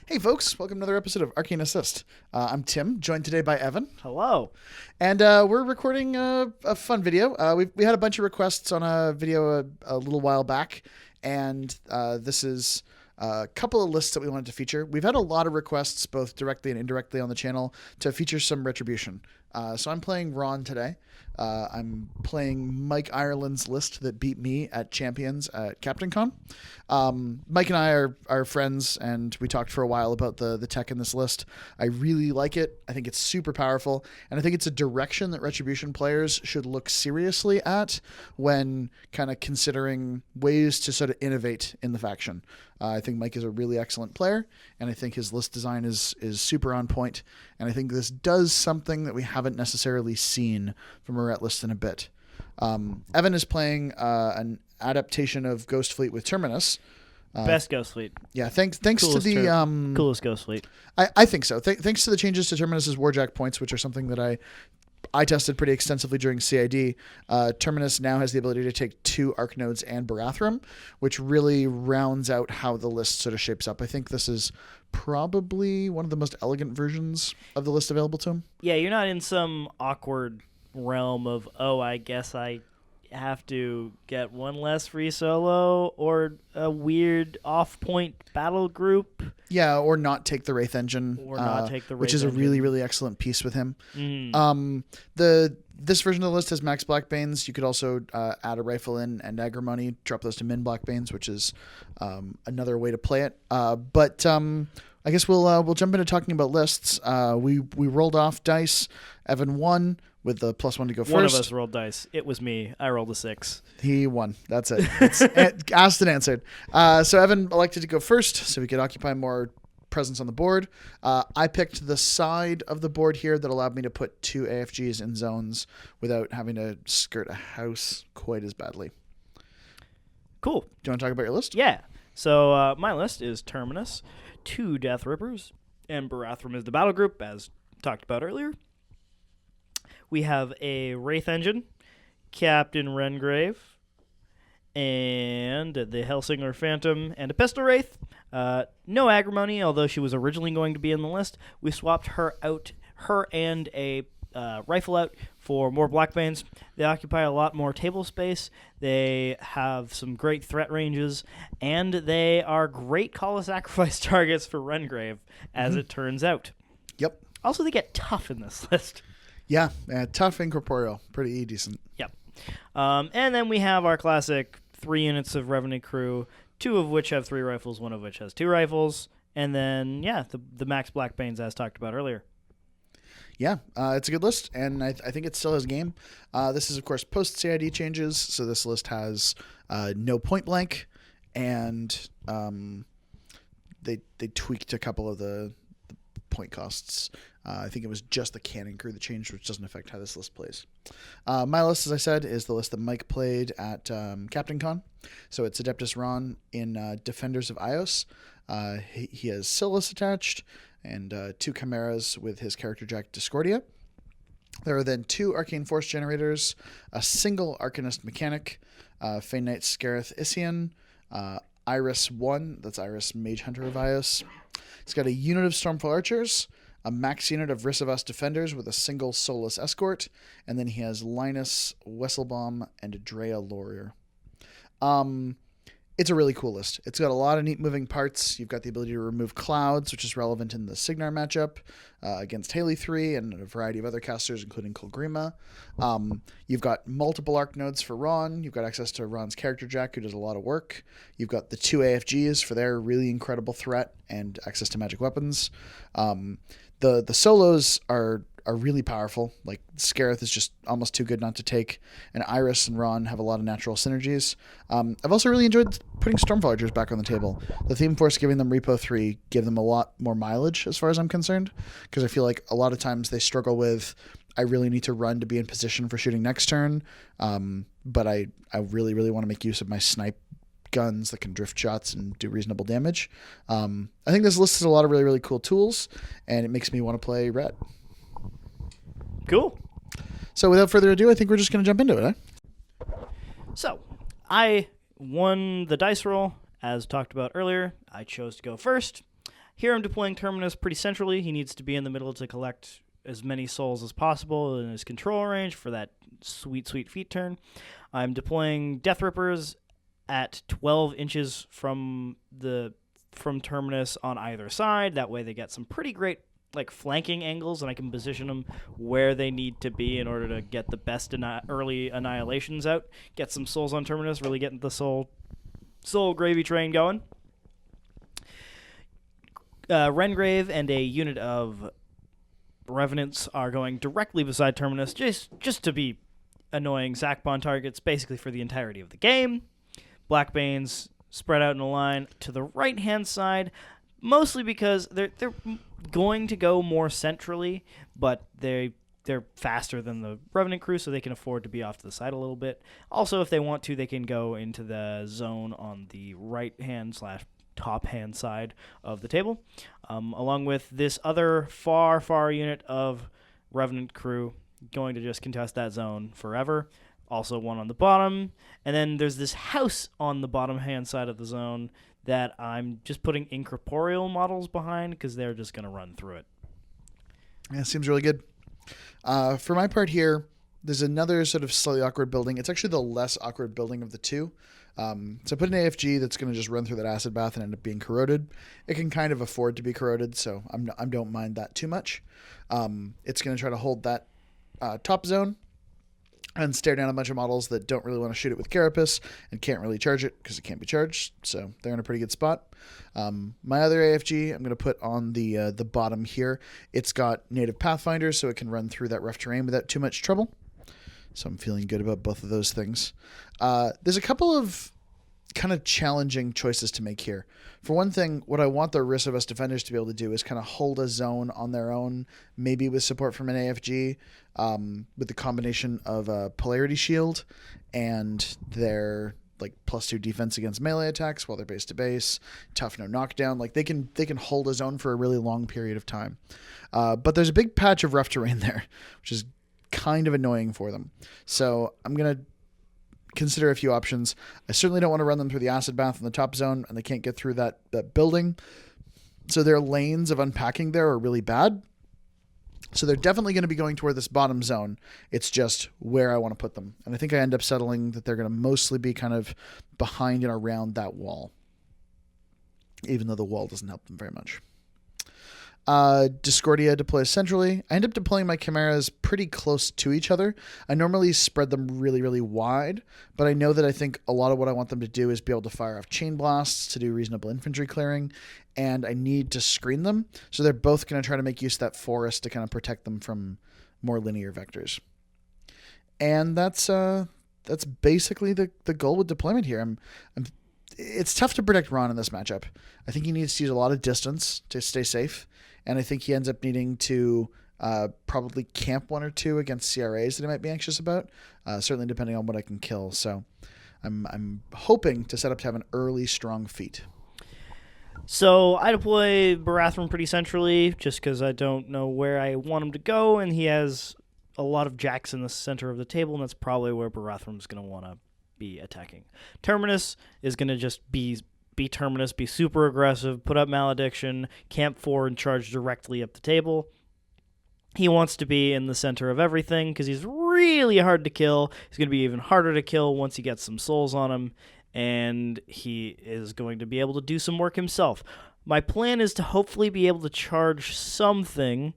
Hey folks, welcome to another episode of Arcane Assist. I'm Tim, joined today by Evan. Hello. And we're recording a fun video. We had a bunch of requests on a video a little while back, and this is a couple of lists that we wanted to feature. We've had a lot of requests, both directly and indirectly on the channel, to feature some Retribution. So I'm playing Rahn today. I'm playing Mike Ireland's list that beat me at Champions at Captain Con. Mike and I are friends, and we talked for a while about the tech in this list. I really like it. I think it's super powerful, and I think it's a direction that Retribution players should look seriously at when kind of considering ways to sort of innovate in the faction. I think Mike is a really excellent player, and I think his list design is super on point, and I think this does something that we haven't necessarily seen from a Ret list in a bit. Evan is playing an adaptation of Ghost Fleet with Terminus. Best Ghost Fleet. Yeah, thanks to the... coolest Ghost Fleet. I think so. Thanks to the changes to Terminus's Warjack points, which are something that I tested pretty extensively during CID. Terminus now has the ability to take 2 Arc Nodes and Barathrum, which really rounds out how the list sort of shapes up. I think this is probably one of the most elegant versions of the list available to him. Yeah, you're not in some awkward realm of, I guess I have to get one less free solo or a weird off-point battle group. Yeah, or not take the Wraith Engine, which is a really, really excellent piece with him. This version of the list has max Blackbanes. You could also add a Rifleman and Agrimony, drop those to min Blackbanes, which is another way to play it. But I guess we'll jump into talking about lists. We rolled off dice. Evan won with the +1 to go first. One of us rolled dice. It was me. I rolled a 6. He won. That's it. It's asked and answered. So Evan elected to go first, so we could occupy more presence on the board. I picked the side of the board here that allowed me to put 2 AFGs in zones without having to skirt a house quite as badly. Cool. Do you want to talk about your list? Yeah. So my list is Terminus, 2 Deathrippers, and Barathrum is the battle group, as talked about earlier. We have a Wraith Engine, Captain Rengrave, and the Hellslinger Phantom, and a Pistol Wraith. No Agrimony, although she was originally going to be in the list. We swapped her and a rifle out for more Blackbanes. They occupy a lot more table space. They have some great threat ranges, and they are great call of sacrifice targets for Rengrave, as it turns out. Yep. Also, they get tough in this list. Yeah, tough incorporeal. Pretty decent. Yep. And then we have our classic 3 units of Revenant crew, 2 of which have 3 rifles, 1 of which has 2 rifles, and then, the max Blackbanes, as talked about earlier. Yeah, it's a good list, and I think it still has game. This is, of course, post-CID changes, so this list has no point blank, and they tweaked a couple of the point costs. I think it was just the cannon crew that changed, which doesn't affect how this list plays. My list, as I said, is the list that Mike played at Captain Con. So it's Adeptis Rahn in Defenders of Ios. He has Sylys attached and 2 Chimeras with his character Jack Discordia. There are then 2 Arcane Force Generators, a single Arcanist Mechanik, Fane Knight Skeryth Issyen, Eiryss 1, that's Eiryss Mage Hunter of Ios. It's got a unit of Stormfall Archers, a max unit of Ryssovass Defenders with a single Soulless Escort, and then he has Lynus, Wesselbaum, and Edrea Lloryrr. It's a really cool list. It's got a lot of neat moving parts. You've got the ability to remove clouds, which is relevant in the Cygnar matchup against Haley 3 and a variety of other casters, including Kolgrima. You've got multiple Arc Nodes for Rahn. You've got access to Rahn's character Jack, who does a lot of work. You've got the 2 AFGs for their really incredible threat and access to magic weapons. The solos are really powerful. Like, Skeryth is just almost too good not to take, and Eiryss and Rahn have a lot of natural synergies. I've also really enjoyed putting Stormfall Archers back on the table. The Theme Force giving them Repo 3 give them a lot more mileage as far as I'm concerned, because I feel like a lot of times they struggle with, I really need to run to be in position for shooting next turn, but I really, really want to make use of my snipe guns that can drift shots and do reasonable damage. I think this list has a lot of really, really cool tools, and it makes me want to play Ret. Cool. So without further ado, I think we're just going to jump into it, So, I won the dice roll. As talked about earlier, I chose to go first. Here I'm deploying Terminus pretty centrally. He needs to be in the middle to collect as many souls as possible in his control range for that sweet, sweet feat turn. I'm deploying Deathrippers at 12 inches from Terminus on either side. That way they get some pretty great flanking angles, and I can position them where they need to be in order to get the best early annihilations out. Get some souls on Terminus, really getting the soul gravy train going. Rengrave and a unit of Revenants are going directly beside Terminus just to be annoying Zakbon targets basically for the entirety of the game. Blackbanes spread out in a line to the right-hand side, mostly because they're going to go more centrally, but they're faster than the Revenant crew, so they can afford to be off to the side a little bit. Also, if they want to, they can go into the zone on the right-hand / top-hand side of the table, along with this other far unit of Revenant crew going to just contest that zone forever. Also one on the bottom, and then there's this house on the bottom-hand side of the zone that I'm just putting incorporeal models behind because they're just going to run through it. Yeah, seems really good. For my part here, there's another sort of slightly awkward building. It's actually the less awkward building of the two. So I put an AFG that's going to just run through that acid bath and end up being corroded. It can kind of afford to be corroded, so I don't mind that too much. It's going to try to hold that top zone and stare down a bunch of models that don't really want to shoot it with Carapace and can't really charge it because it can't be charged, so they're in a pretty good spot. My other AFG I'm going to put on the bottom here. It's got native Pathfinder, so it can run through that rough terrain without too much trouble. So I'm feeling good about both of those things. There's a couple of kind of challenging choices to make here. For one thing, what I want the Ryssovass defenders to be able to do is kind of hold a zone on their own, maybe with support from an AFG, with the combination of a Polarity Shield and their +2 defense against melee attacks while they're base to base, tough no knockdown. They can hold a zone for a really long period of time. But there's a big patch of rough terrain there, which is kind of annoying for them. So I'm going to consider a few options. I certainly don't want to run them through the acid bath in the top zone, and they can't get through that building. So their lanes of unpacking there are really bad. So they're definitely going to be going toward this bottom zone. It's just where I want to put them. And I think I end up settling that they're going to mostly be kind of behind and around that wall, even though the wall doesn't help them very much. Discordia deploys centrally. I end up deploying my Chimeras pretty close to each other. I normally spread them really, really wide, but I know that I think a lot of what I want them to do is be able to fire off chain blasts to do reasonable infantry clearing, and I need to screen them. So they're both going to try to make use of that forest to kind of protect them from more linear vectors. And that's basically the goal with deployment here. It's tough to protect Rahn in this matchup. I think he needs to use a lot of distance to stay safe. And I think he ends up needing to probably camp one or two against CRAs that he might be anxious about, certainly depending on what I can kill. So I'm hoping to set up to have an early strong feat. So I deploy Barathrum pretty centrally just because I don't know where I want him to go, and he has a lot of jacks in the center of the table, and that's probably where Barathrum is going to want to be attacking. Terminus is going to just be Terminus, be super aggressive, put up Malediction, camp 4, and charge directly up the table. He wants to be in the center of everything because he's really hard to kill. He's going to be even harder to kill once he gets some souls on him, and he is going to be able to do some work himself. My plan is to hopefully be able to charge something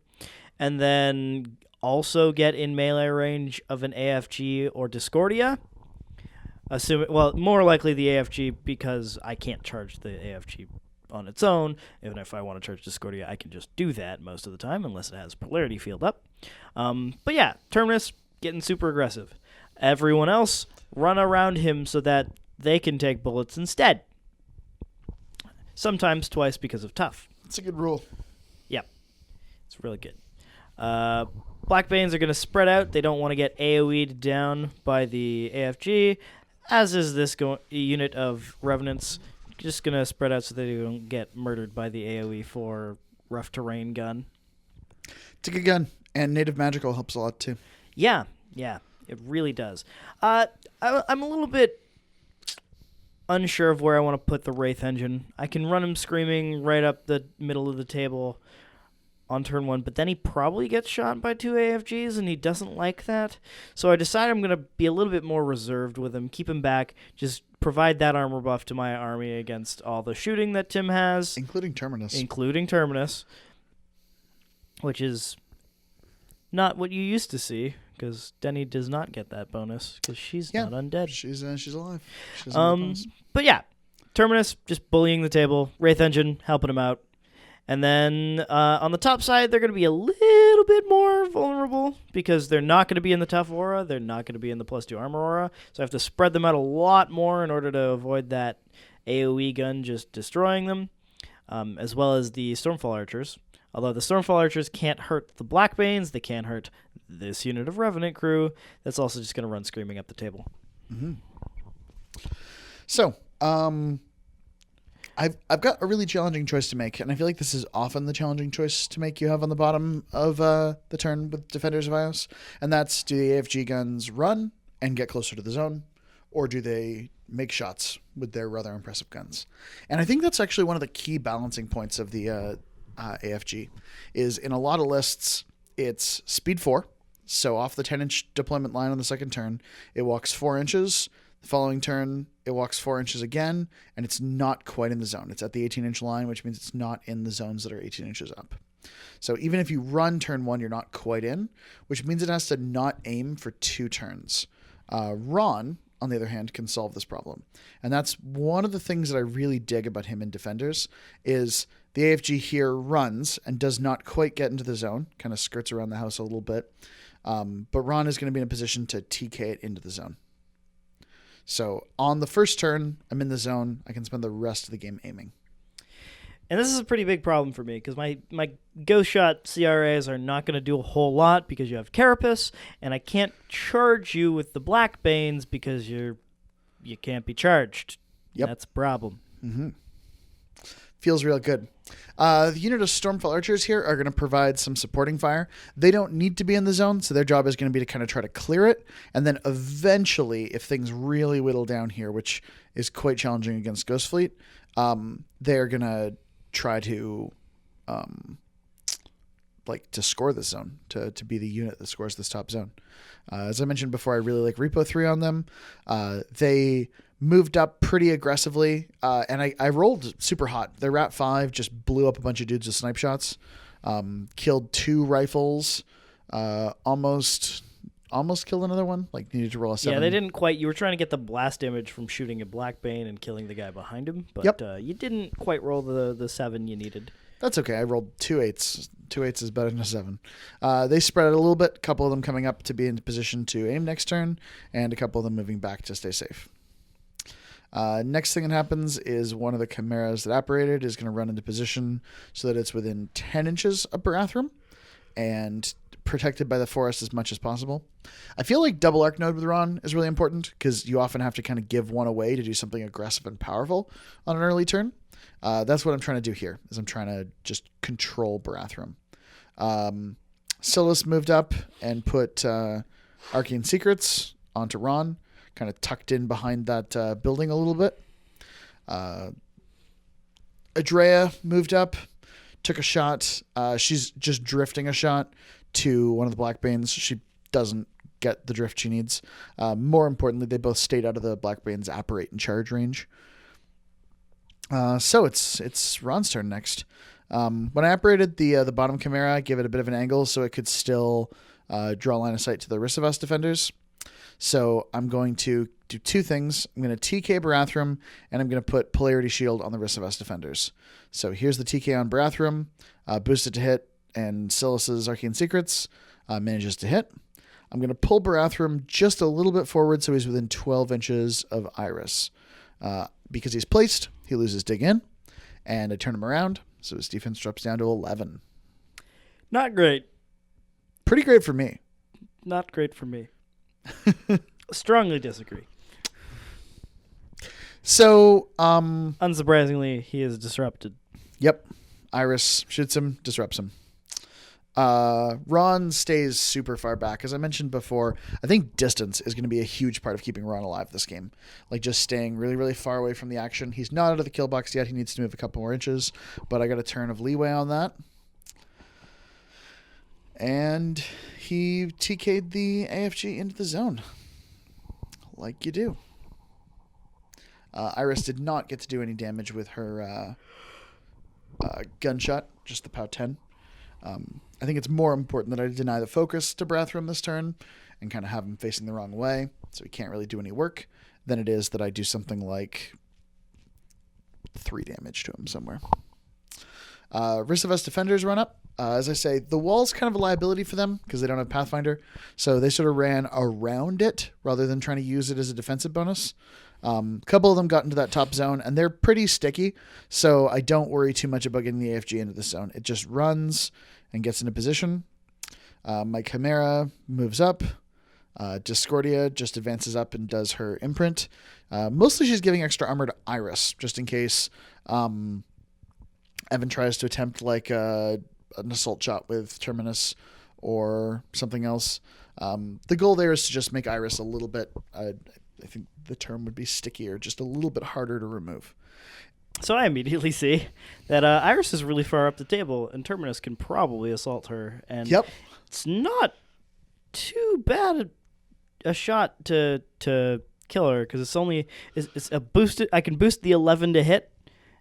and then also get in melee range of an AFG or Discordia. More likely the AFG because I can't charge the AFG on its own. Even if I want to charge Discordia, I can just do that most of the time unless it has Polarity Field up. But yeah, Terminus getting super aggressive. Everyone else run around him so that they can take bullets instead. Sometimes twice because of tough. That's a good rule. Yep. It's really good. Blackbanes are going to spread out. They don't want to get AoE'd down by the AFG. As is this unit of Revenants, just going to spread out so they don't get murdered by the AoE for rough terrain gun. It's a good gun, and native magical helps a lot too. Yeah, it really does. I'm a little bit unsure of where I want to put the Wraith Engine. I can run him screaming right up the middle of the table on turn 1, but then he probably gets shot by 2 AFGs, and he doesn't like that. So I decided I'm going to be a little bit more reserved with him, keep him back, just provide that armor buff to my army against all the shooting that Tim has. Including Terminus. Which is not what you used to see, because Denny does not get that bonus, because she's not undead. She's alive. But yeah, Terminus just bullying the table, Wraith Engine helping him out. And then on the top side, they're going to be a little bit more vulnerable because they're not going to be in the tough aura. They're not going to be in the +2 armor aura. So I have to spread them out a lot more in order to avoid that AoE gun just destroying them, as well as the Stormfall archers. Although the Stormfall archers can't hurt the Blackbanes, they can't hurt this unit of Revenant crew. That's also just going to run screaming up the table. Mm-hmm. So, I've got a really challenging choice to make, and I feel like this is often the challenging choice to make you have on the bottom of the turn with Defenders of Ios, and that's, do the AFG guns run and get closer to the zone, or do they make shots with their rather impressive guns? And I think that's actually one of the key balancing points of the AFG, is in a lot of lists, it's speed 4, so off the 10-inch deployment line on the second turn, it walks 4 inches. The following turn, it walks 4 inches again, and it's not quite in the zone. It's at the 18-inch line, which means it's not in the zones that are 18 inches up. So even if you run turn 1, you're not quite in, which means it has to not aim for 2 turns. Ron, on the other hand, can solve this problem. And that's one of the things that I really dig about him in Defenders, is the AFG here runs and does not quite get into the zone, kind of skirts around the house a little bit. But Ron is going to be in a position to TK it into the zone. So on the first turn, I'm in the zone. I can spend the rest of the game aiming. And this is a pretty big problem for me, because my Ghost Shot CRAs are not going to do a whole lot because you have Carapace, and I can't charge you with the Blackbanes because you can't be charged. Yep. That's a problem. Mm-hmm. Feels real good. The unit of Stormfall archers here are going to provide some supporting fire. They don't need to be in the zone, so their job is going to be to kind of try to clear it. And then eventually, if things really whittle down here, which is quite challenging against Ghost Fleet, they're going to try to to score this zone, to be the unit that scores this top zone. As I mentioned before, I really like Repo 3 on them. They moved up pretty aggressively, and I rolled super hot. Their Rat 5 just blew up a bunch of dudes with snipe shots, killed 2 rifles, almost killed another one, needed to roll a 7. Yeah, they didn't quite. You were trying to get the blast damage from shooting a Blackbane and killing the guy behind him, but you didn't quite roll the 7 you needed. That's okay. I rolled 2 8s. 2 8s is better than a 7. They spread out a little bit, a couple of them coming up to be in position to aim next turn, and a couple of them moving back to stay safe. Next thing that happens is one of the Chimeras that apparated is going to run into position so that it's within 10 inches of Barathrum and protected by the forest as much as possible. I feel like double arc node with Ron is really important because you often have to kind of give one away to do something aggressive and powerful on an early turn. That's what I'm trying to do here, is I'm trying to just control Barathrum. Sylys moved up and put Arcane Secrets onto Ron, kind of tucked in behind that building a little bit. Edrea moved up, took a shot. She's just drifting a shot to one of the Blackbanes. She doesn't get the drift she needs. More importantly, they both stayed out of the Blackbane's apparate and charge range. So it's Ron's turn next. When I apparated the bottom Chimera, I gave it a bit of an angle so it could still draw line of sight to the Ryssovass defenders. So I'm going to do 2 things. I'm going to TK Barathrum, and I'm going to put Polarity Shield on the Ryssovass defenders. So here's the TK on Barathrum, boosted to hit, and Sylys's Arcane Secrets manages to hit. I'm going to pull Barathrum just a little bit forward so he's within 12 inches of Eiryss. Because he's placed, he loses Dig In, and I turn him around, so his defense drops down to 11. Not great. Pretty great for me. Not great for me. Strongly disagree. So, unsurprisingly, he is disrupted. Yep. Eiryss shoots him, disrupts him. Ron stays super far back. As I mentioned before, I think distance is going to be a huge part of keeping Ron alive this game. Like just staying really, really far away from the action. He's not out of the kill box yet. He needs to move a couple more inches, but I got a turn of leeway on that. And he TK'd the AFG into the zone. Like you do. Eiryss did not get to do any damage with her gunshot, just the POW 10. I think it's more important that I deny the focus to Barathrum this turn and kind of have him facing the wrong way, so he can't really do any work, than it is that I do something like 3 damage to him somewhere. Ryssovass defenders run up. As I say, the wall's kind of a liability for them because they don't have Pathfinder, so they sort of ran around it rather than trying to use it as a defensive bonus. A couple of them got into that top zone, and they're pretty sticky, so I don't worry too much about getting the AFG into the zone. It just runs and gets into position. My Chimera moves up. Discordia just advances up and does her imprint. Mostly she's giving extra armor to Eiryss, just in case Evan tries to attempt like an assault shot with Terminus or something else. The goal there is to just make Eiryss a little bit... I think the term would be stickier, just a little bit harder to remove. So I immediately see that Eiryss is really far up the table, and Terminus can probably assault her. And yep. It's not too bad a shot to kill her, because it's a boosted. I can boost the 11 to hit,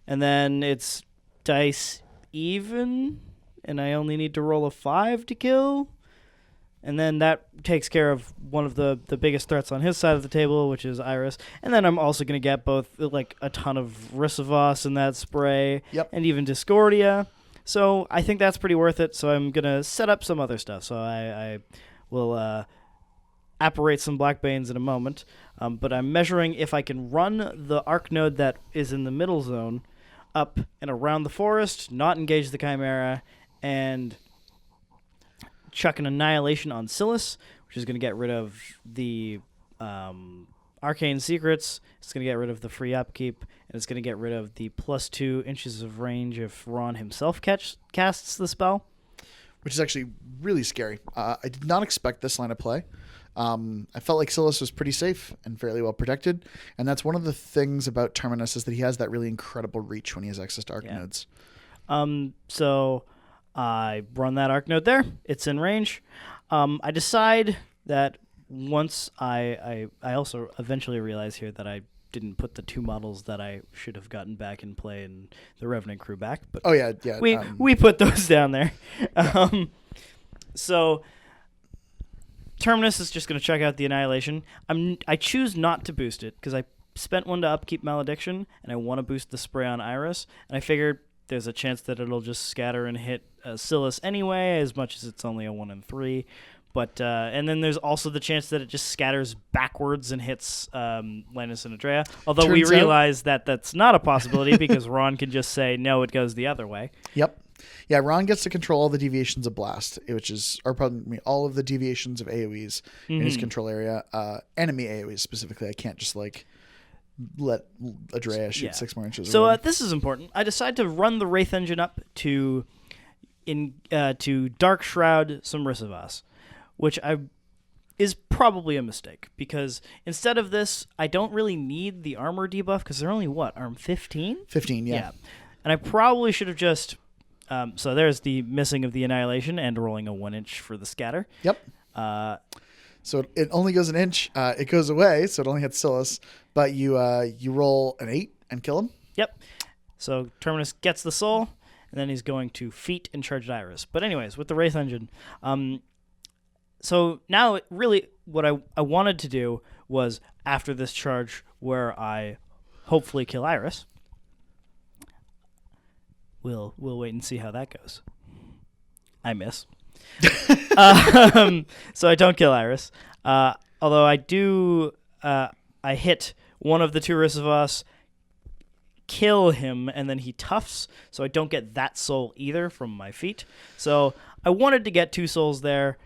and then it's dice even, and I only need to roll a 5 to kill. And then that takes care of one of the biggest threats on his side of the table, which is Eiryss. And then I'm also going to get both like a ton of Ryssovass in that spray, and even Discordia. So I think that's pretty worth it. So I'm going to set up some other stuff. So I will apparate some Blackbanes in a moment. But I'm measuring if I can run the arc node that is in the middle zone up and around the forest, not engage the Chimera, and chuck an Annihilation on Sylys, which is going to get rid of the Arcane Secrets. It's going to get rid of the free upkeep, and it's going to get rid of the +2 inches of range if Ron himself casts the spell. Which is actually really scary. I did not expect this line of play. I felt like Sylys was pretty safe and fairly well protected, and that's one of the things about Terminus is that he has that really incredible reach when he has access to Arc nodes. So I run that arc node there. It's in range. I decide that once I also eventually realize here that I didn't put the 2 models that I should have gotten back in play and the Revenant crew back. But we put those down there. So Terminus is just going to check out the Annihilation. I choose not to boost it because I spent 1 to upkeep Malediction, and I want to boost the spray on Eiryss, and I figured there's a chance that it'll just scatter and hit Sylys anyway, as much as it's only a 1 in 3. But and then there's also the chance that it just scatters backwards and hits Lynus and Edrea. Although we realize that that's not a possibility because Ron can just say, no, it goes the other way. Yep. Yeah, Ron gets to control all the deviations of Blast, all of the deviations of AoEs in his control area. Enemy AoEs specifically. I can't just let Edrea shoot 6 more inches. So this is important. I decide to run the Wraith Engine up to Dark Shroud some Ryssovass, which is probably a mistake because instead of this, I don't really need the armor debuff because they're only arm 15? 15, yeah. And I probably should have just... so there's the missing of the Annihilation and rolling a 1 inch for the scatter. Yep. So it only goes an inch. It goes away, so it only hits Sylys. But you roll an 8 and kill him. Yep. So Terminus gets the soul, and then he's going to feat and charge Eiryss. But anyways, with the Wraith Engine, so now really what I wanted to do was after this charge where I hopefully kill Eiryss. We'll wait and see how that goes. I miss. So I don't kill Eiryss. Although I do... I hit one of the 2 Ryssovass, kill him, and then he toughs, so I don't get that soul either from my feat. So I wanted to get 2 souls there.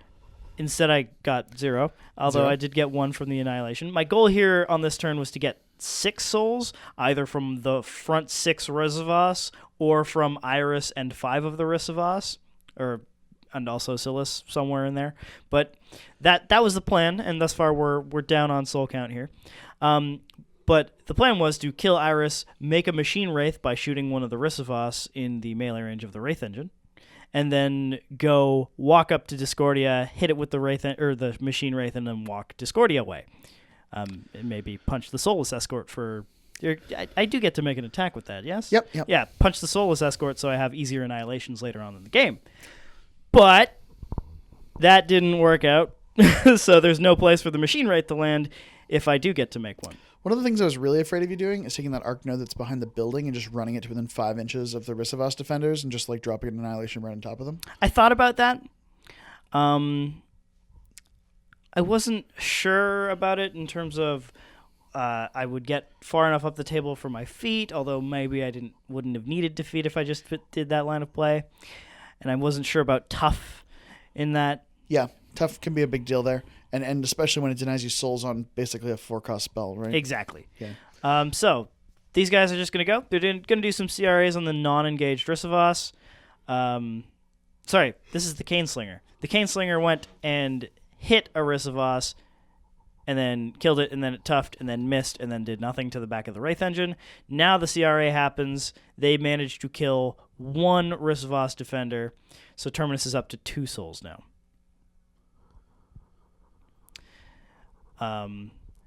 Instead, I got 0, although I did get 1 from the Annihilation. My goal here on this turn was to get 6 souls, either from the front 6 Ryssovass or from Eiryss and 5 of the Ryssovass, or and also Sylys somewhere in there. But that was the plan, and thus far we're down on soul count here. But the plan was to kill Eiryss, make a machine wraith by shooting one of the Ryssovass in the melee range of the Wraith Engine, and then go walk up to Discordia, hit it with the the machine wraith, and then walk Discordia away. And maybe punch the Soulless Escort for... I do get to make an attack with that, yes? Yep. Yeah, punch the Soulless Escort so I have easier annihilations later on in the game. But that didn't work out, so there's no place for the machine wraith to land if I do get to make one. One of the things I was really afraid of you doing is taking that arc node that's behind the building and just running it to within 5 inches of the Ryssovass defenders and just like dropping an annihilation right on top of them. I thought about that. I wasn't sure about it in terms of I would get far enough up the table for my feet, although maybe I wouldn't have needed to feet if I just did that line of play. And I wasn't sure about tough in that. Yeah, tough can be a big deal there. And especially when it denies you souls on basically a 4-cost spell, right? Exactly. Yeah. So these guys are just going to go. They're going to do some CRAs on the non-engaged Ryssovass. Sorry, this is the Caneslinger. The Caneslinger went and hit a Ryssovass and then killed it, and then it toughed, and then missed, and then did nothing to the back of the Wraith Engine. Now the CRA happens. They managed to kill one Ryssovass defender, so Terminus is up to 2 souls now.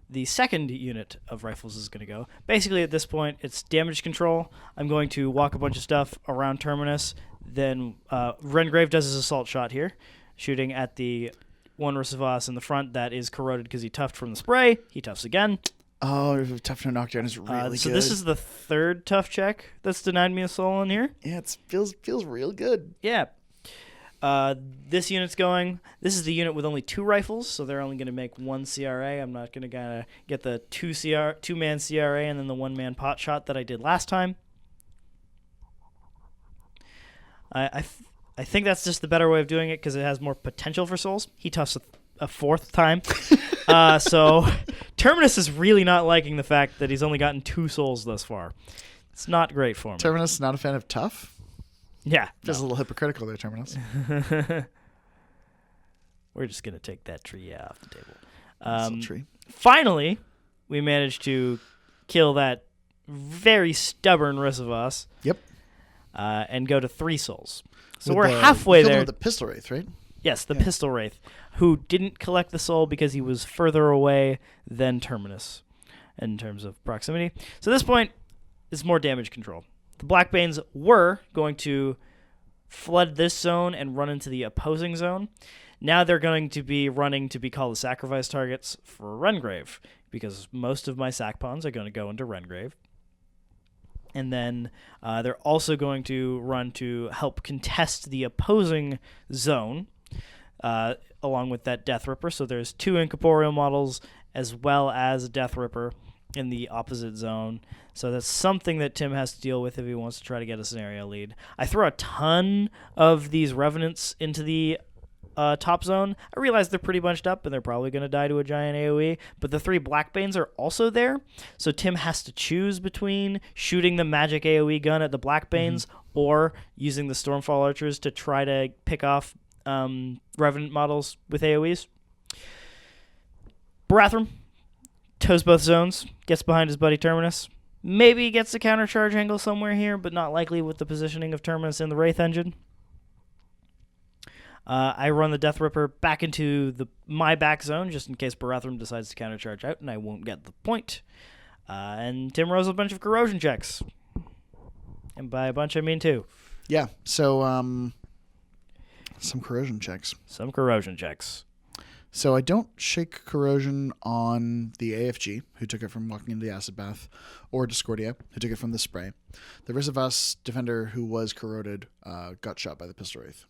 The second unit of rifles is going to go. Basically, at this point, it's damage control. I'm going to walk a bunch of stuff around Terminus. Then Rengrave does his assault shot here, shooting at the one Ryssovass in the front that is corroded because he toughed from the spray. He toughs again. Oh, tough no knockdown is really good. So this is the third tough check that's denied me a soul in here. Yeah, it feels real good. Yeah. This unit's going. This is the unit with only 2 rifles, so they're only going to make 1 CRA. I'm not going to get the 2-man CRA and then the 1-man pot shot that I did last time. I think that's just the better way of doing it because it has more potential for souls. He toughs a 4th time. So Terminus is really not liking the fact that he's only gotten 2 souls thus far. It's not great for him. Terminus not a fan of tough? Yeah. Just a little hypocritical there, Terminus. We're just going to take that tree off the table. Tree. Finally, we managed to kill that very stubborn Ryssovass. Yep. And go to 3 souls. So With we're halfway there. With the pistol wraith, right? Yes, the pistol wraith, who didn't collect the soul because he was further away than Terminus in terms of proximity. So at this point, it's more damage control. The Blackbanes were going to flood this zone and run into the opposing zone. Now they're going to be running to be called the sacrifice targets for Rengrave, because most of my sack pawns are going to go into Rengrave. And then they're also going to run to help contest the opposing zone, along with that Deathripper. So there's 2 incorporeal models as well as a Deathripper in the opposite zone. So that's something that Tim has to deal with if he wants to try to get a scenario lead. I throw a ton of these Revenants into the top zone. I realize they're pretty bunched up and they're probably going to die to a giant AoE, but the 3 Blackbanes are also there. So Tim has to choose between shooting the magic AoE gun at the Blackbanes or using the Stormfall archers to try to pick off Revenant models with AoEs. Barathrum toes both zones, gets behind his buddy Terminus. Maybe gets a countercharge angle somewhere here, but not likely with the positioning of Terminus in the Wraith Engine. I run the Deathripper back into my back zone just in case Barathrum decides to countercharge out, and I won't get the point. And Tim rolls a bunch of corrosion checks. And by a bunch, I mean 2. Yeah, so some corrosion checks. Some corrosion checks. So I don't shake corrosion on the AFG, who took it from walking into the acid bath, or Discordia, who took it from the spray. The Ryssovass defender who was corroded got shot by the pistol wraith.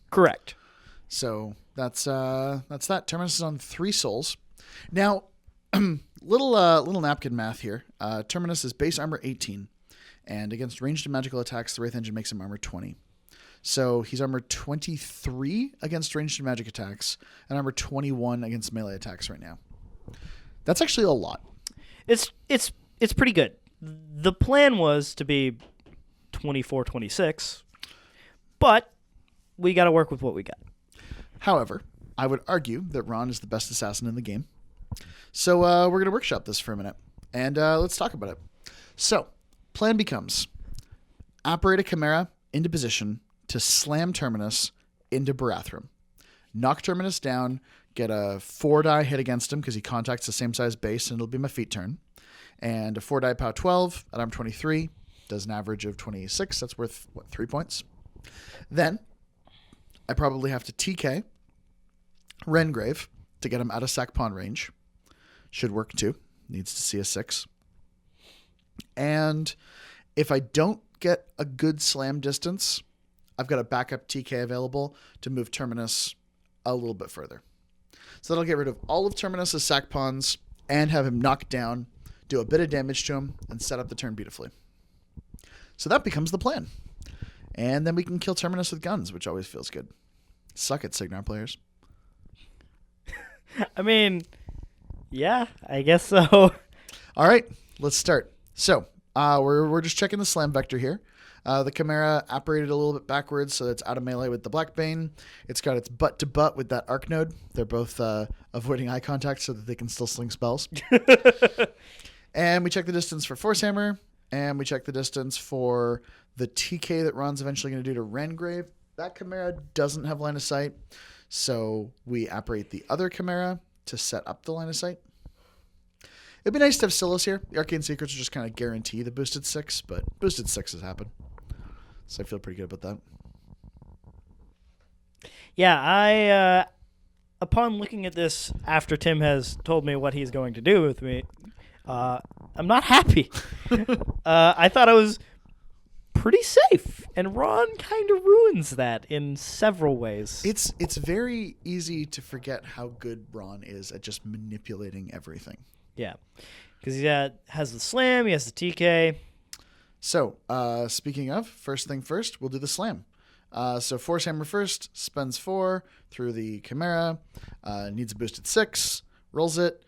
Correct. So that's that. Terminus is on 3 souls. Now, little napkin math here. Terminus is base armor 18, and against ranged and magical attacks, the Wraith Engine makes him armor 20. So he's armor 23 against ranged and magic attacks, and armor 21 against melee attacks right now. That's actually a lot. It's pretty good. The plan was to be 24-26, but we got to work with what we got. However, I would argue that Rahn is the best assassin in the game. So we're going to workshop this for a minute, and let's talk about it. So, plan becomes, operate a Chimera into position to slam Terminus into Barathrum. Knock Terminus down, get a 4-die hit against him because he contacts the same size base, and it'll be my feat turn. And a 4-die POW 12 at arm 23 does an average of 26. That's worth, 3 points? Then, I probably have to TK Rengrave to get him out of sack pawn range. Should work too. Needs to see a 6. And if I don't get a good slam distance, I've got a backup TK available to move Terminus a little bit further. So that'll get rid of all of Terminus' sack pawns and have him knocked down, do a bit of damage to him, and set up the turn beautifully. So that becomes the plan. And then we can kill Terminus with guns, which always feels good. Suck it, Signar players. I mean, yeah, I guess so. All right, let's start. So we're just checking the slam vector here. The Chimera operated a little bit backwards, so it's out of melee with the Blackbane. It's got its butt-to-butt with that Arc Node. They're both avoiding eye contact so that they can still sling spells. And we check the distance for Force Hammer, and we check the distance for the TK that Ron's eventually going to do to Rengrave. That Chimera doesn't have line of sight, so we operate the other Chimera to set up the line of sight. It'd be nice to have Sylys here. The Arcane Secrets will just kind of guarantee the boosted 6, but boosted 6s happen. So I feel pretty good about that. Yeah, I upon looking at this after Tim has told me what he's going to do with me, I'm not happy. I thought I was pretty safe, and Ron kind of ruins that in several ways. It's very easy to forget how good Ron is at just manipulating everything. Yeah, because he has the slam, he has the TK. So, speaking of, first thing first, we'll do the slam. So Force Hammer first, spends 4 through the Chimera, needs a boosted 6, rolls it.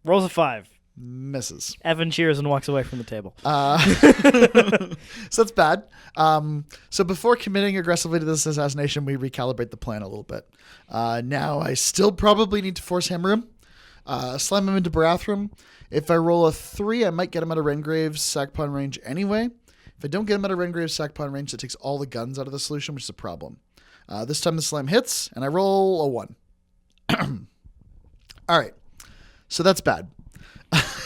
Rolls a 5. Misses. Evan cheers and walks away from the table. So that's bad. So before committing aggressively to this assassination, we recalibrate the plan a little bit. Now I still probably need to Force Hammer him. Slam him into Barathrum. If I roll a 3, I might get him out of Rengrave's sack pawn range anyway. If I don't get him out of Rengrave's sack pawn range, that takes all the guns out of the solution, which is a problem. This time the slam hits, and I roll a 1. All right. So that's bad.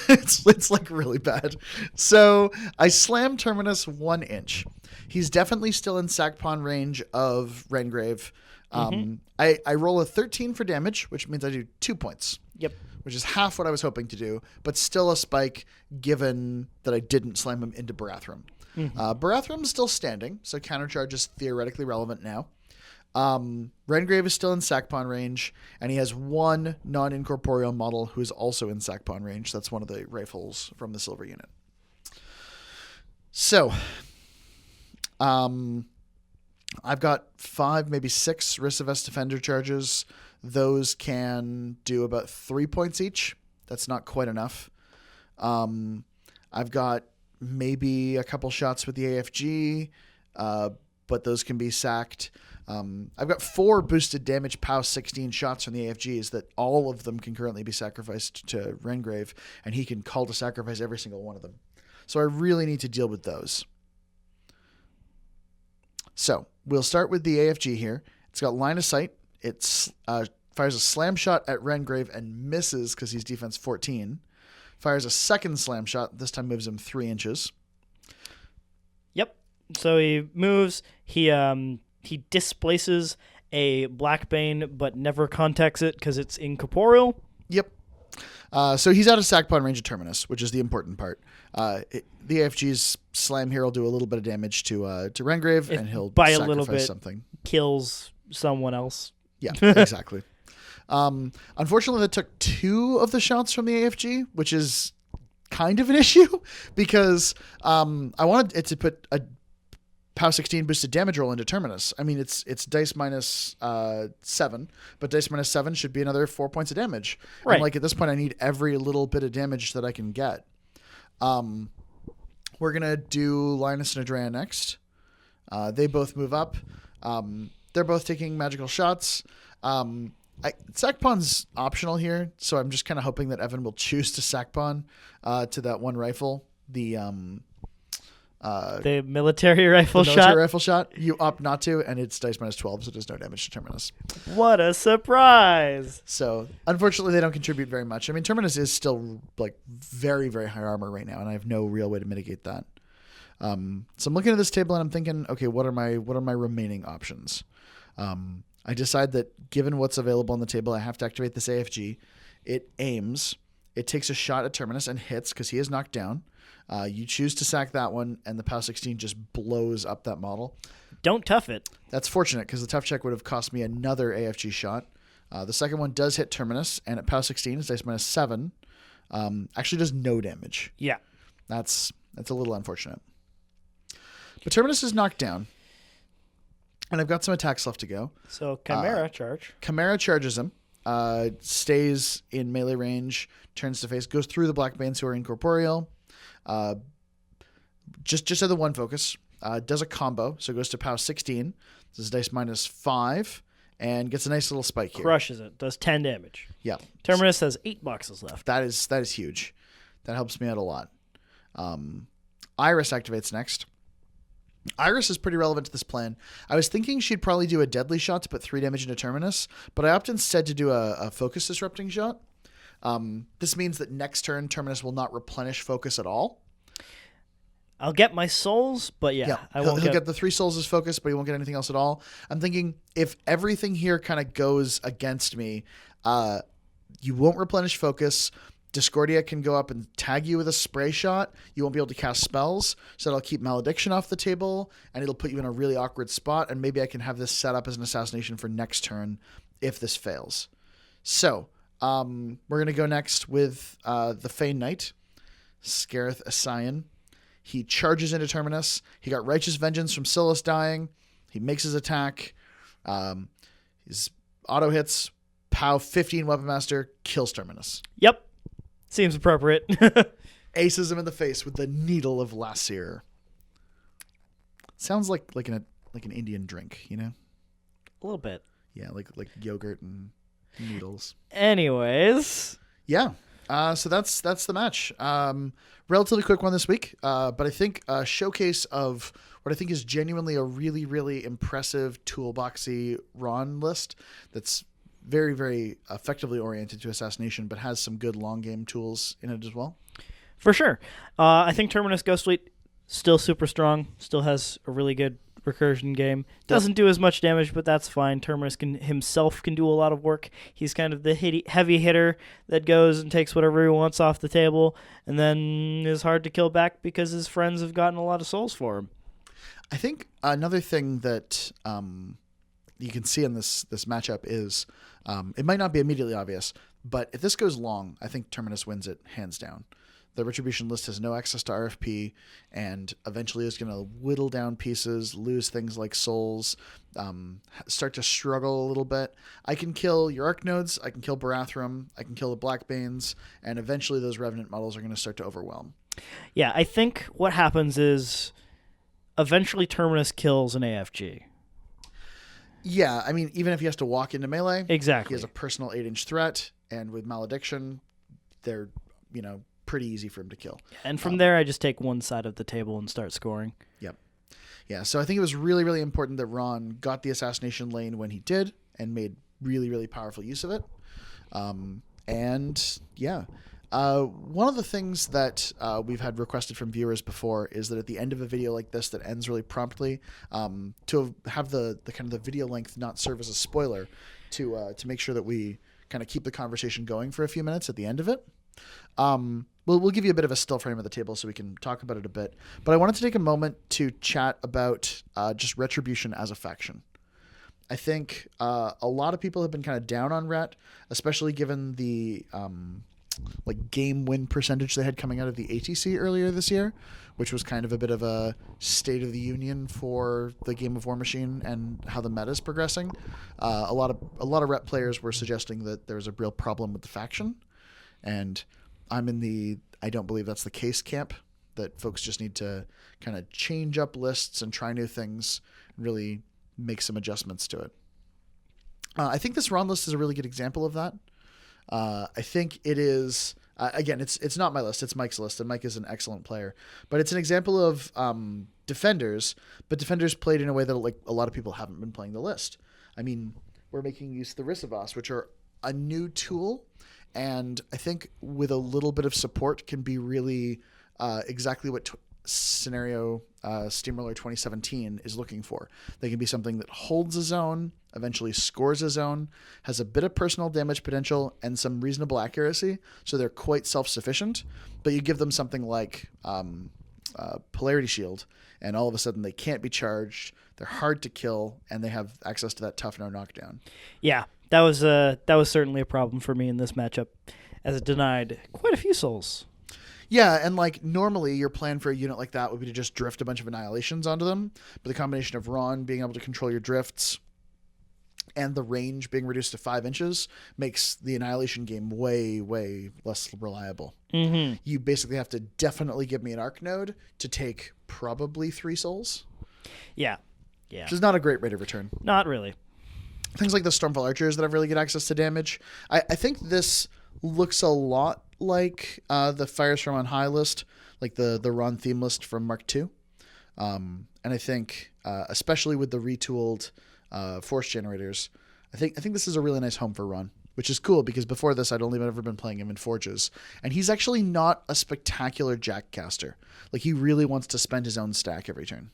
It's like really bad. So I slam Terminus 1 inch. He's definitely still in sack pawn range of Rengrave. I roll a 13 for damage, which means I do 2 points. Yep. Which is half what I was hoping to do, but still a spike given that I didn't slam him into Barathrum. Barathrum is still standing, so countercharge is theoretically relevant now. Rengrave is still in sack pawn range, and he has 1 non-incorporeal model who is also in sack pawn range. That's one of the rifles from the silver unit. So, I've got 5, maybe 6 Ryssovass Defender charges. Those can do about 3 points each. That's not quite enough. I've got maybe a couple shots with the AFG, but those can be sacked. I've got 4 boosted damage POW 16 shots from the AFGs that all of them can currently be sacrificed to Rengrave, and he can call to sacrifice every single one of them. So I really need to deal with those. So we'll start with the AFG here. It's got line of sight. It fires a slam shot at Rengrave and misses because he's defense 14. Fires a second slam shot. This time moves him 3 inches. Yep. So he moves. He displaces a Blackbane, but never contacts it because it's incorporeal. Yep. So he's out of sack pawn range of Terminus, which is the important part. The AFG's slam here will do a little bit of damage to Rengrave, and he'll by sacrifice a little bit something. Kills someone else. Yeah, exactly. Unfortunately, that took 2 of the shots from the AFG, which is kind of an issue because I wanted it to put a POW 16 boosted damage roll into Terminus. I mean, it's dice minus 7, but dice minus 7 should be another 4 points of damage. Right. And at this point, I need every little bit of damage that I can get. We're going to do Lynus and Edrea next. They both move up. they're both taking magical shots. Sackpawn's optional here, so I'm just kind of hoping that Evan will choose to Sackpawn to that one rifle. The military rifle shot. Military rifle shot. You opt not to, and it's dice minus 12, so it does no damage to Terminus. What a surprise! So, unfortunately, they don't contribute very much. I mean, Terminus is still like very, very high armor right now, and I have no real way to mitigate that. So I'm looking at this table and I'm thinking, okay, what are my remaining options? I decide that given what's available on the table, I have to activate this AFG. It aims. It takes a shot at Terminus and hits because he is knocked down. You choose to sack that one, and the POW 16 just blows up that model. Don't tough it. That's fortunate because the tough check would have cost me another AFG shot. The second one does hit Terminus, and at POW 16, it's dice minus 7. Actually does no damage. Yeah. That's a little unfortunate. But Terminus is knocked down. And I've got some attacks left to go. So Chimera charge. Chimera charges him, stays in melee range, turns to face, goes through the Blackbanes who are incorporeal. Just had the one focus. Does a combo, so goes to POW 16. This is dice minus 5, and gets a nice little spike here. Crushes it. Does 10 damage. Yeah. Terminus has 8 boxes left. That is huge. That helps me out a lot. Eiryss activates next. Eiryss is pretty relevant to this plan. I was thinking she'd probably do a deadly shot to put 3 damage into Terminus, but I opted instead to do a focus disrupting shot. This means that next turn, Terminus will not replenish focus at all. I'll get my souls, but he'll get the 3 souls as focus, but he won't get anything else at all. I'm thinking if everything here kind of goes against me, you won't replenish focus. Discordia can go up and tag you with a spray shot. You won't be able to cast spells, so that'll keep Malediction off the table, and it'll put you in a really awkward spot, and maybe I can have this set up as an assassination for next turn if this fails. So, we're going to go next with the Fane Knight, Skeryth Issyen. He charges into Terminus. He got Righteous Vengeance from Sylys dying. He makes his attack. His auto hits, POW 15 Weapon Master, kills Terminus. Yep. Seems appropriate. Aces him in the face with the Needle of Lloryrr. Sounds like an Indian drink, you know? A little bit. Yeah, like yogurt and noodles. Anyways. Yeah. So that's the match. Relatively quick one this week, but I think a showcase of what I think is genuinely a really, really impressive toolboxy Rahn list that's very, very effectively oriented to assassination, but has some good long game tools in it as well. For sure. I think Terminus Ghostfleet still super strong, still has a really good recursion game. Doesn't do as much damage, but that's fine. Terminus himself can do a lot of work. He's kind of the heavy hitter that goes and takes whatever he wants off the table, and then is hard to kill back because his friends have gotten a lot of souls for him. I think another thing that you can see in this matchup is it might not be immediately obvious, but if this goes long, I think Terminus wins it hands down. The Retribution list has no access to RFP, and eventually is going to whittle down pieces, lose things like souls, start to struggle a little bit. I can kill your Arc Nodes, I can kill Barathrum, I can kill the Blackbanes, and eventually those Revenant models are going to start to overwhelm. Yeah, I think what happens is eventually Terminus kills an AFG. Yeah, I mean, even if he has to walk into melee, exactly. He has a personal 8-inch threat, and with Malediction, they're, pretty easy for him to kill. And from there, I just take one side of the table and start scoring. Yep. Yeah, so I think it was really, really important that Rahn got the assassination lane when he did and made really, really powerful use of it. One of the things that we've had requested from viewers before is that at the end of a video like this that ends really promptly, to have the kind of the video length not serve as a spoiler, to make sure that we kind of keep the conversation going for a few minutes at the end of it. We'll give you a bit of a still frame of the table so we can talk about it a bit. But I wanted to take a moment to chat about just Retribution as a faction. I think a lot of people have been kind of down on Ret, especially given the game win percentage they had coming out of the ATC earlier this year, which was kind of a bit of a state of the union for the Game of War machine and how the meta is progressing. A lot of Ret players were suggesting that there was a real problem with the faction, and I'm in the I don't believe that's the case camp, that folks just need to kind of change up lists and try new things, really make some adjustments to it. I think this Rahn list is a really good example of that. I think it is. Again, it's not my list. It's Mike's list, and Mike is an excellent player. But it's an example of defenders, but defenders played in a way that like a lot of people haven't been playing the list. I mean, we're making use of the Ryssovass, which are a new tool, and I think with a little bit of support can be really exactly what scenario Steamroller 2017 is looking for. They can be something that holds a zone, eventually scores a zone, has a bit of personal damage potential and some reasonable accuracy, so they're quite self-sufficient, but you give them something like Polarity Shield, and all of a sudden they can't be charged, they're hard to kill, and they have access to that tough no knockdown. Yeah, that was certainly a problem for me in this matchup, as it denied quite a few souls. Yeah, and like normally your plan for a unit like that would be to just drift a bunch of annihilations onto them, but the combination of Rahn being able to control your drifts and the range being reduced to 5 inches makes the annihilation game way, way less reliable. Mm-hmm. You basically have to definitely give me an arc node to take probably 3 souls. Yeah. Which is not a great rate of return. Not really. Things like the Stormfall Archers that have really good access to damage. I think this looks a lot like the Fires from on High list, like the Rahn theme list from Mark II. And I think, especially with the retooled Force Generators, I think this is a really nice home for Rahn, which is cool because before this I'd only ever been playing him in Forges. And he's actually not a spectacular Jack caster. Like, he really wants to spend his own stack every turn.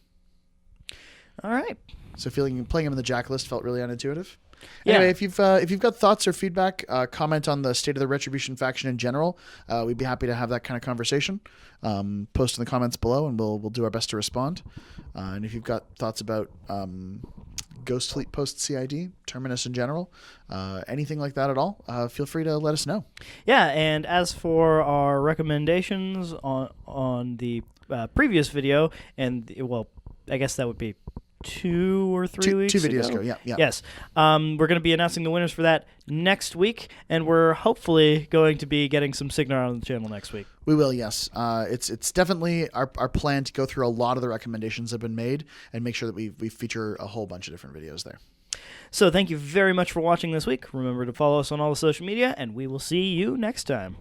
All right. So playing him in the Jack list felt really unintuitive. Yeah. Anyway, if you've got thoughts or feedback, comment on the State of the Retribution faction in general. We'd be happy to have that kind of conversation. Post in the comments below, and we'll do our best to respond. And if you've got thoughts about Ghost Fleet post CID, Terminus in general, anything like that at all, feel free to let us know. Yeah, and as for our recommendations on the previous video, and I guess that would be 2 or 3 weeks two videos ago. Yeah. Yes. We're going to be announcing the winners for that next week, and we're hopefully going to be getting some Signar on the channel next week. We will, yes. It's definitely our plan to go through a lot of the recommendations that have been made and make sure that we feature a whole bunch of different videos there. So thank you very much for watching this week. Remember to follow us on all the social media, and we will see you next time.